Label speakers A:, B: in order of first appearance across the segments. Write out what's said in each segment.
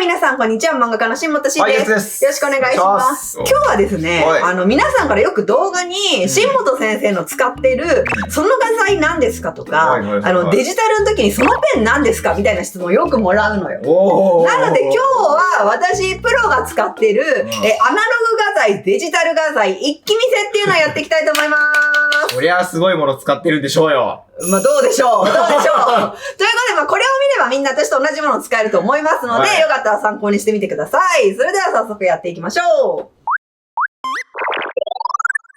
A: 皆さん、こんにちは。漫画家の新本慎です。よろしくお願いします。今日はですね、皆さんからよく動画に、新本先生の使ってる、その画材何ですかとか、デジタルの時にそのペン何ですかみたいな質問をよくもらうのよ。なので今日は私、プロが使ってる、アナログ画材、デジタル画材、一気見せっていうのをやっていきたいと思います。
B: そりゃすごいもの使ってるんでしょうよ。
A: まあどうでしょうということで、これを見ればみんな私と同じものを使えると思いますので、よかったら参考にしてみてください。それでは早速やっていきましょ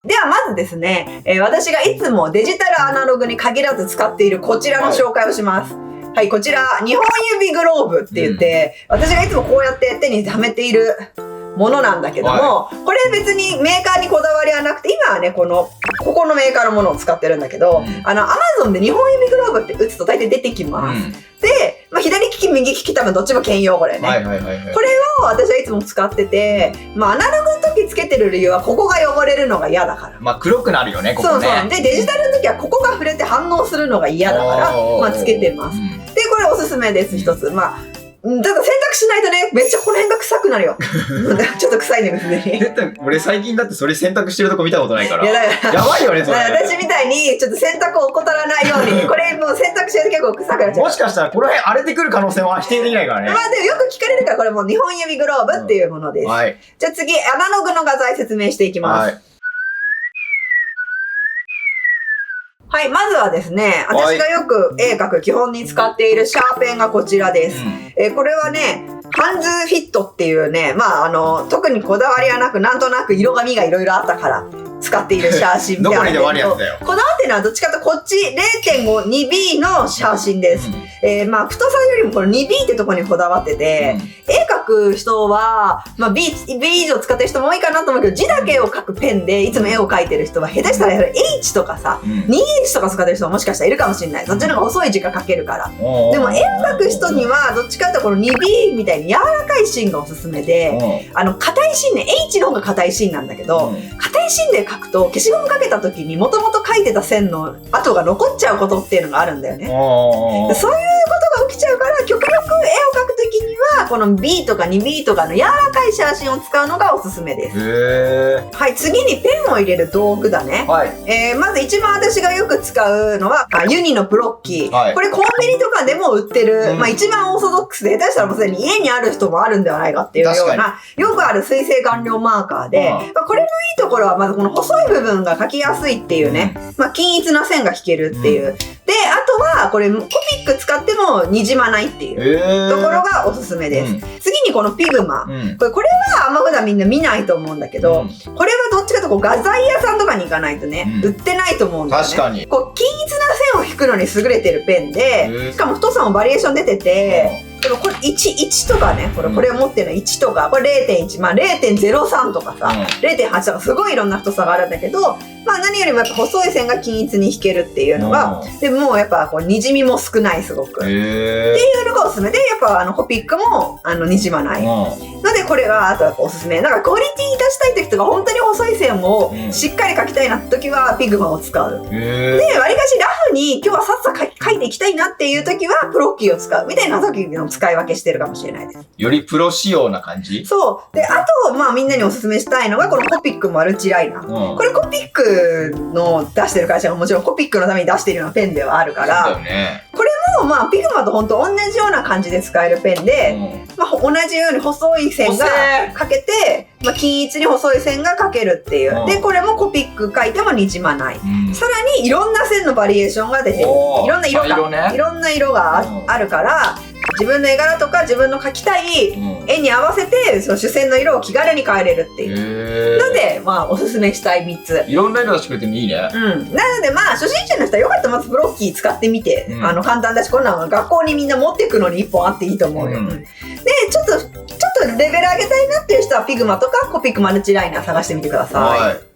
A: う。ではまずですね、私がいつもデジタルアナログに限らず使っているこちらの紹介をします。はい、こちら、2本指グローブって言って、私がいつもこうやって手にはめているものなんだけども、これ別にメーカーにこだわりはなくて、今はね、ここのメーカーのものを使ってるんだけど、Amazon で2本指グローブって打つと大体出てきます。で、左利き、右利き多分どっちも兼用これね。これを私はいつも使ってて、アナログの時つけてる理由はここが汚れるのが嫌だから。黒くなるよね、ここね。そうそう。で、デジタルの時はここが触れて反応するのが嫌だから、つけてます。で、これおすすめです、一つ。だから洗濯しないとね、めっちゃこの辺が臭くなるよ。ちょっと臭いね、別に。
B: 俺最近だってそれ洗濯してるとこ見たことないから。
A: や
B: ばいよね、それ。
A: 私みたいに、ちょっと洗濯を怠らないように、これもう洗濯してると結構臭くなっちゃう。
B: もしかしたらこの辺荒れてくる可能性は否定できないからね。
A: でもよく聞かれるから、これもう2本指グローブっていうものです。じゃあ次、アナログの画材説明していきます。はい、まずはですね、私がよく絵描く基本に使っているシャーペンがこちらです。これはね、ハンズフィットっていうね、特にこだわりはなく、なんとなく色紙がいろいろあったから使っているシャーシンみたいな。
B: どこにでもあるやつだよ。
A: こだわってるのはどっちかというとこっち 0.5、2B のシャーシンです。太さよりもこの 2B ってとこにこだわってて、絵描く人は、B 以上使ってる人も多いかなと思うけど、字だけを描くペンでいつも絵を描いてる人は、下手したら H とかさ、2H とか使ってる人ももしかしたらいるかもしれない。そっちの方が細い字が描けるから。でも絵を描く人には、どっちかというとこの 2B みたいに柔らかい芯がおすすめで、硬い芯ね、H の方が硬い芯なんだけど、硬い芯で描くと消しゴムかけた時にもともと描いてた線の跡が残っちゃうことっていうのがあるんだよね。そういうことが起きちゃうから、極力絵を描くときにはこの B とか 2B とかの柔らかいシャーシンを使うのがおすすめです。はい、次にペンを入れる道具だね。まず一番私がよく使うのはユニのブロッキー。これコンビニとかでも売ってる、一番オーソドックスで、下手したらもうすでに家にある人もあるんではないかっていうような、よくある水性顔料マーカーで、これのいいところはまずこの細い部分が描きやすいっていうね、均一な線が引けるっていう。で、あとはこれコピック使ってもにじまないっていうところがおすすめです。次にこのピグマ。これはあんま普段みんな見ないと思うんだけど、これはどっちかというと画材屋さんとかに行かないとね、売ってないと思うんだよね。
B: 確かに。
A: 均一な線を引くのに優れてるペンで、しかも太さもバリエーション出てて、でもこれ1とかね、これを持ってるの1とか、これ 0.1、0.03 とかさ、0.8 とかすごいいろんな太さがあるんだけど、何よりもやっぱ細い線が均一に引けるっていうのが、でもやっぱにじみも少ないすごく。っていうのがおすすめで、やっぱコピックもにじまない。のでこれはあとやっぱおすすめ。なんかクオリティ出したい時とか本当に細い線をしっかり描きたいなって時はピグマを使う。で、わりかしラフに今日はさっさ描いていきたいなっていう時はプロッキーを使うみたいな時の使い分けしてるかもしれないです。
B: よりプロ仕様な感じ？
A: そう。で、あと、みんなにおすすめしたいのが、このコピックマルチライナー。これコピックの出してる会社がもちろんコピックのために出してるようなペンではあるから、これもピグマと本当同じような感じで使えるペンで、同じように細い線が描けて、均一に細い線が描けるっていう。で、これもコピック描いてもにじまない。さらにいろんな線のバリエーションが出てる。いろんな色があるから、自分の絵柄とか自分の描きたい絵に合わせてその主線の色を気軽に変えれるっていうので、おすすめしたい3つ。
B: いろんな色出してくれてもいいね。
A: なので初心者の人はよかったらまずブロッキー使ってみて、簡単だし、こんなの学校にみんな持っていくのに1本あっていいと思うよ。で、ちょっとレベル上げたいなっていう人はピグマとかコピックマルチライナー探してみてください。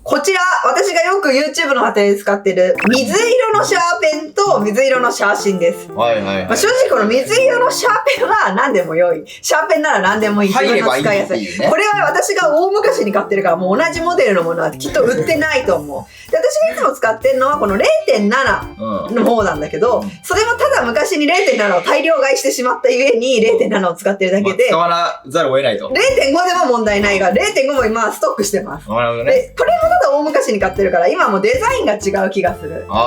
A: こちら、私がよく YouTube の撮影で使ってる水色のシャーペンと水色のシャーシンです。正直この水色のシャーペンは何でも良い。シャーペンなら何でもいい。自分の使いやすい。これは私が大昔に買ってるから、もう同じモデルのものはきっと売ってないと思う。で、私がいつも使ってるのはこの 0.7 の方なんだけど、それもただ昔に 0.7 を大量買いしてしまったゆえに 0.7 を使ってるだけで、
B: 使わざるを得ないと。
A: 0.5 でも問題ないが、0.5 も今ストックしてます。
B: なるほどね。
A: で、これもただ大昔に買ってるから、今もうデザインが違う気がする。もし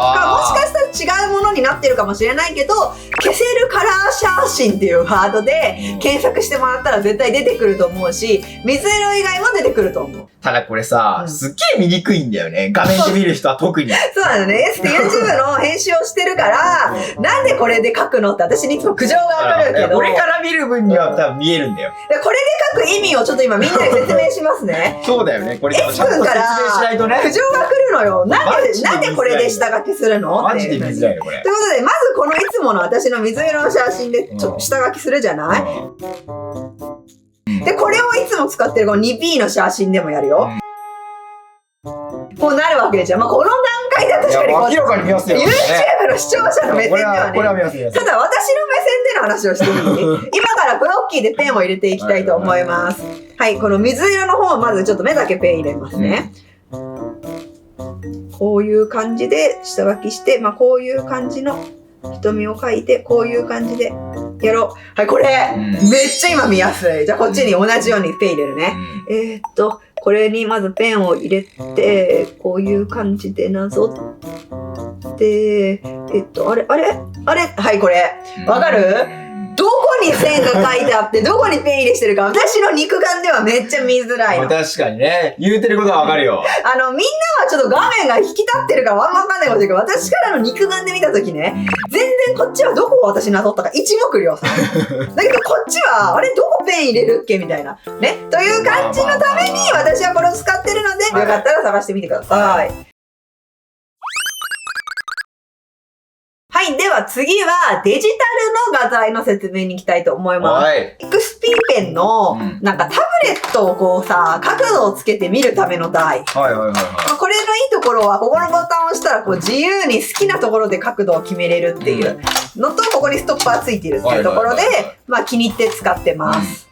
A: かしたら違うものになってるかもしれないけど、消せるカラー写真っていうワードで検索してもらったら絶対出てくると思うし、水色以外も出てくると思う。
B: ただこれさ、すっげえ見にくいんだよね。画面で見る人は特に。
A: そうなのね。エスって YouTube の編集をしてるから、なんでこれで書くのって私にいつも苦情が来るけど。
B: これから見る分には多分見えるんだよ。
A: これで書く意味をちょっと今みんなに説明しますね。
B: そうだよね。これ
A: エス君から苦情が来るのよ。なんでこれで下書きするの
B: マジで見づらいのこれ。
A: ということで、まずこのいつもの私の水色の写真でちょっと下書きするじゃない、で、これをいつも使ってるこの 2B の写真でもやるよ。こうなるわけでしょ。まあ、この段階では確かに
B: 明らかに見ますよ。
A: YouTube の視聴者の目線ではね。
B: これは見ます。
A: ただ私の目線での話をしていい今からブロッキーでペンを入れていきたいと思います。はい、この水色の方をまずちょっと目だけペン入れますね。こういう感じで下書きして、まあこういう感じの瞳を描いて、こういう感じでやろう。はい、これ、めっちゃ今見やすい。じゃあこっちに同じようにペン入れるね。これにまずペンを入れて、こういう感じでなぞって、はい、これ。わかる？どこに線が書いてあって、どこにペン入れしてるか、私の肉眼ではめっちゃ見づらいの。
B: 確かにね。言うてることはわかるよ。
A: みんなはちょっと画面が引き立ってるからあんまわかんないことだけど、私からの肉眼で見たときね、全然こっちはどこを私なぞったか一目瞭然。だけどこっちは、あれどこペン入れるっけみたいな。ね。という感じのために私はこれを使ってるので、よかったら探してみてください。はい。では次はデジタルの画材の説明に行きたいと思います。XP ペンのなんかタブレットをこうさ、角度をつけて見るための台。これのいいところは、ここのボタンを押したらこう自由に好きなところで角度を決めれるっていうのと、ここにストッパーついてるっていうところで、まあ気に入って使ってます。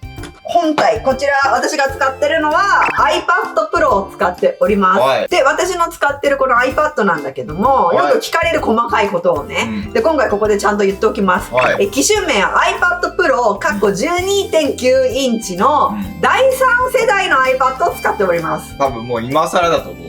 A: 本体、こちら私が使ってるのは iPad Pro を使っております。で、私の使ってるこの iPad なんだけども、よく聞かれる細かいことをね、で、今回ここでちゃんと言っておきます。機種名は iPad Pro 12.9 インチの第3世代の iPad を使っております。
B: 多分もう今更だと思う。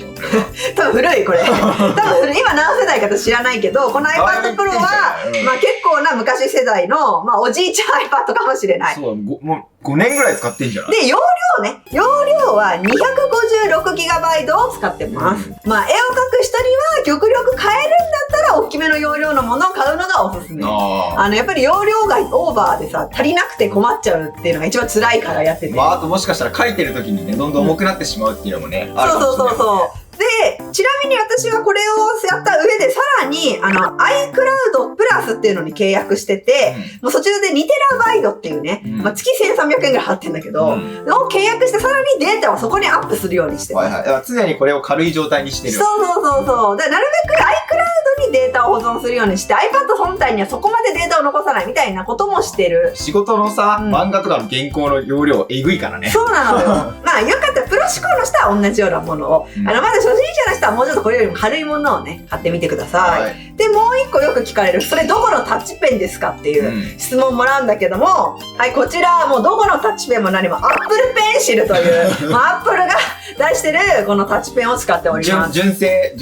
A: 多分古いこれ。多分古い。今何世代かと知らないけど、この iPad Pro は、まあ結構な昔世代の、まあおじいちゃん iPad かもしれない。
B: そう、もう5年ぐらい使ってんじゃない？
A: で、容量は 256GB を使ってます。まあ絵を描く人には極力買えるんだったら大きめの容量のものを買うのがおすすめ。やっぱり容量がオーバーでさ、足りなくて困っちゃうっていうのが一番辛いからやってて。
B: まああともしかしたら書いてる時にね、どんどん重くなってしまうっていうのもね、あるかもしれない。
A: そう。で、ちなみに私はこれをやった上でさらに、iCloud プラスっていうのに契約してて、もうそちらで 2TB っていうね、まあ月1300円ぐらい払ってんだけど、を契約してさらにデータをそこにアップするようにしてます。
B: 常にこれを軽い状態にしてる。
A: そう。で、なるべく iCloud にデータを保存するようにして、iPad 本体にはそこまでデータを残さないみたいなこともしてる。
B: 仕事のさ、漫画とかの原稿の容量えぐいからね。
A: そうなのよ。まあよかったらプロ志向の人は同じようなものを、まだ初心者の人はもうちょっとこれよりも軽いものをね、買ってみてください。で、もう一個よく聞かれる、それどこのタッチペンですかっていう質問もらうんだけども、はい、こちらもうどこのタッチペンも何も Apple Pencil という、Apple が出してるこのタッチペンを使っております。
B: 純正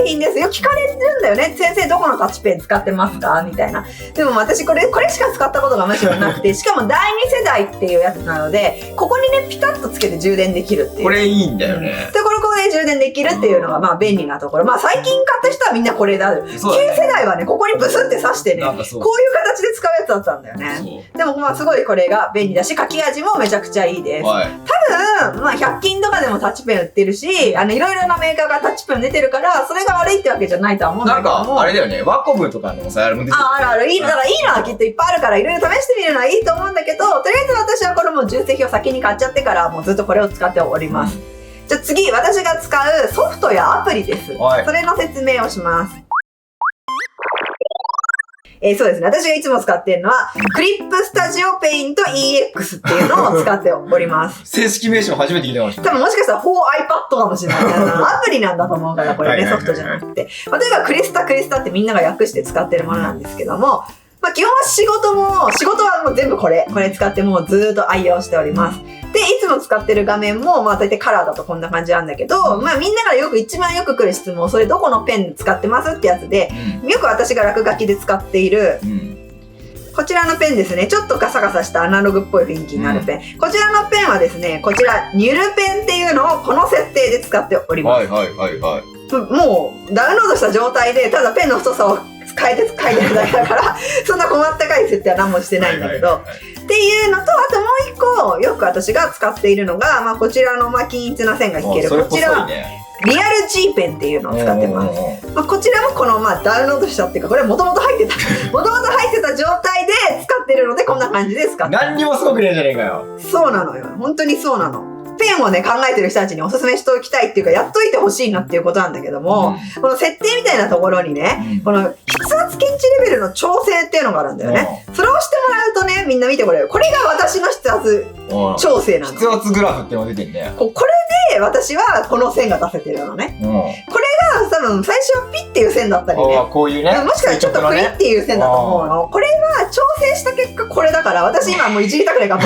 A: 品ですよ。聞かれるんだよね。先生どこのタッチペン使ってますかみたいな。でも私これしか使ったことがむしろなくて、しかも第2世代っていうやつなので、ここにね、ピタッとつけて充電できるっていう。
B: これいいんだよね。
A: で、ここで充電できるっていうのがまあ便利なところ。まあ最近買った人はみんなこれだ。旧世代はね、ここにブスって刺してね、こういう形で使うやつだったんだよね。でもまあすごいこれが便利だし、書き味もめちゃくちゃいいです。多分、まあ100均とかでもタッチペン売ってるし、いろいろなメーカーがタッチペン出てるから、それが悪いってわけじゃないとは思うんだけども。
B: なんか、あれだよね、ワコムとかのさ、あれも出てる。
A: ある。いいのはきっといっぱいあるから、いろいろ試してみるのはいいと思うんだけど、とりあえず私はこれもう純正品を先に買っちゃってから、もうずっとこれを使っております。じゃあ次、私が使うソフトやアプリです。それの説明をします。そうですね。私がいつも使ってるのは、クリップスタジオペイント EX っていうのを使っております。
B: 正式名称初めて聞いたかもしれない。
A: 多分もしかしたら 4iPad かもしれない。アプリなんだと思うから、これね、ソフトじゃなくて。まあ、とにかくクリスタってみんなが訳して使ってるものなんですけども、まあ、基本は仕事はもう全部これ使ってもうずーっと愛用しております。で、いつも使ってる画面も、まあ大体カラーだとこんな感じなんだけど、まあみんなから一番よく来る質問、それどこのペン使ってますってやつで、よく私が落書きで使っている、こちらのペンですね。ちょっとガサガサしたアナログっぽい雰囲気になるペン。こちらのペンはですね、こちら、ニュルペンっていうのをこの設定で使っております。もう、ダウンロードした状態で、ただペンの太さを変えて書いてるだけだから、そんな細かい設定は何もしてないんだけど、っていうのと、あともう一個、よく私が使っているのが、まあこちらの均一な線が引ける、こちら、リアル G ペンっていうのを使ってます。まあ、こちらもこのダウンロードしたっていうか、これもともと入ってた状態で使ってるので、こんな感じで使ってます。
B: 何にもすごくねえじゃねえかよ。
A: そうなのよ。本当にそうなの。ペンをね、考えてる人たちにおすすめしておきたいっていうか、やっといてほしいなっていうことなんだけども、この設定みたいなところにね、この筆圧検知レベルの調整っていうのがあるんだよね。それをしてもらうとね、みんな見てこれる。これが私の筆圧調整なの。
B: 筆圧グラフってのが出てんね。
A: これで私はこの線が出せてるのね。これが多分最初はピッっていう線だったりね。
B: こういうね。
A: もしかしたらちょっとクイっていう線だと思うの。これは調整した結果これだから、私今もういじりたくないから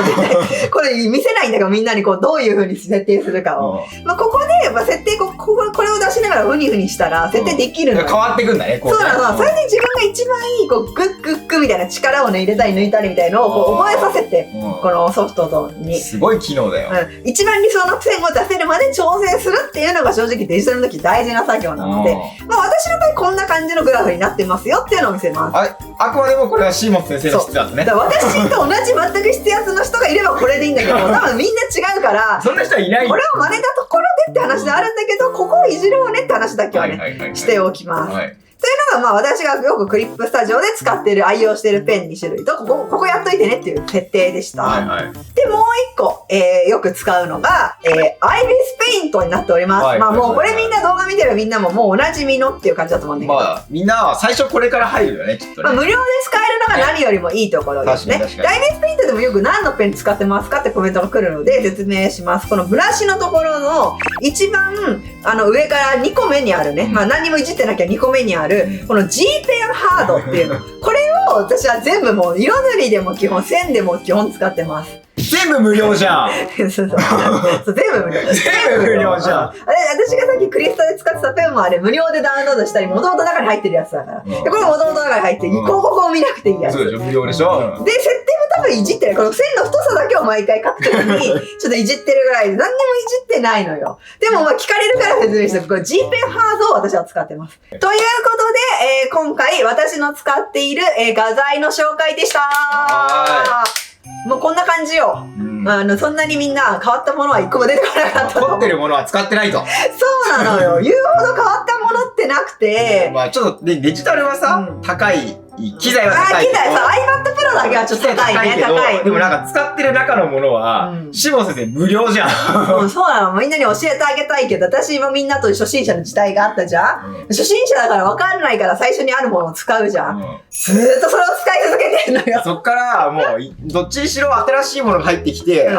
A: これ見せないんだけど、みんなにどういう風に設定するかを。まあここで設定これを出しながらふにふにしたら設定できるの。
B: 変わってくんだね。
A: そうなの。それで自分が一番いいグッグみたいな力をね入れたり抜いたりみたいのを覚えさせて、このソフトに。
B: すごい機能だよ。
A: 一番理想の線を出せるまで調整するっていうのが正直デジタルの時大事な作業なので、まあ私の場合こんな感じのグラフになってますよっていうのを見せます。
B: あくまでもこれはシーモン先生の筆圧ね。
A: 私と同じ全く筆圧の人がいればこれでいいんだけど、多分みんな違うから、
B: そんな人はいない。
A: これを真似たところでって話であるんだけど、ここをいじろうねって話だけはね、しておきます。というのが私がよくクリップスタジオで使ってる、愛用してるペン2種類と、ここやっといてねっていう設定でした。で、もう一個、よく使うのが、アイビスペイントになっております。まあもうこれみんな動画見てるみんなももうおなじみのっていう感じだと思うんだけど。
B: まあみんなは最初これから入るよね、きっとね。
A: 無料で使えるのが何よりもいいところですね。アイビスペイントでもよく何のペン使ってますかってコメントが来るので説明します。このブラシのところの一番上から2個目にあるね、まあ何にもいじってなきゃ2個目にある、この G ペンハードっていうの。これを私は全部もう色塗りでも基本、線でも基本使ってます。
B: 全部無料じゃん。
A: そう全部無料。
B: 全部無料じゃん。
A: 私がさっきクリスタで使ってたペンもあれ無料でダウンロードしたり、もともと中に入ってるやつだから。でこれもともと中に入って、ここ見なくていいやつ。
B: そうでしょ、無料でしょ。
A: で、設定も多分いじってない。この線の太さだけを毎回書くときに、ちょっといじってるぐらいで、何にもいじってないのよ。でも聞かれるから説明して、これ G ペンハードを私は使ってます。ということで、今回私の使っている、画材の紹介でした。もうこんな感じよ。そんなにみんな変わったものは一個も出てこなかった。
B: 凝ってるものは使ってないと。
A: そうなのよ。言うほど変わったものってなくて。
B: まあちょっとデジタルはさ、高い。機材は高い。
A: 機材さ、iPad Pro だけはちょっと高いね。高い。
B: でもなんか使ってる中のものは、シモン先生無料じゃん。
A: そうなの。みんなに教えてあげたいけど、私もみんなと初心者の時代があったじゃん。初心者だから分かんないから最初にあるものを使うじゃん。ずーっとそれを使い続けてんのよ。
B: そっからもう、どっちにしろ新しいものが入ってきて、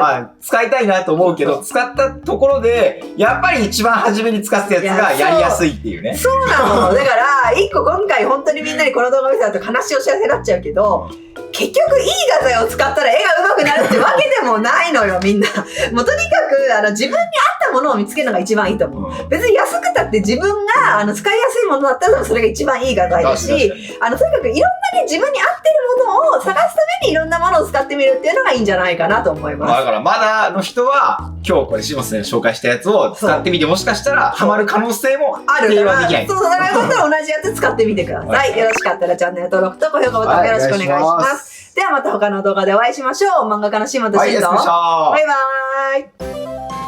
B: 使いたいなと思うけど、使ったところで、やっぱり一番初めに使ったやつがやりやすいっていうね。
A: そうなの。だから、一個今回本当にみんなにこの動画見せたと悲しいお知らせになっちゃうけど、結局いい画材を使ったら絵が上手くなるってわけでもないのよ、みんな。もうとにかく、自分に合ったものを見つけるのが一番いいと思う。別に安くたって自分が、使いやすいものだったらそれが一番いい画材だし、とにかくいろんなね、自分に合ってるものを探すためにいろんなものを使ってみるっていうのがいいんじゃないかなと思います。
B: だからまだの人は、今日これシモン先生が紹介したやつを使ってみて、もしかしたらハマる可能性も
A: あるから、
B: できない。
A: そう、だからよかったら同じやつ使ってみてください。よろしかったらチャンネル登録と高評価ボタンよろしくお願いします。ではまた他の動画でお会いしましょう。漫画家のシモンとシンと。バイバーイ。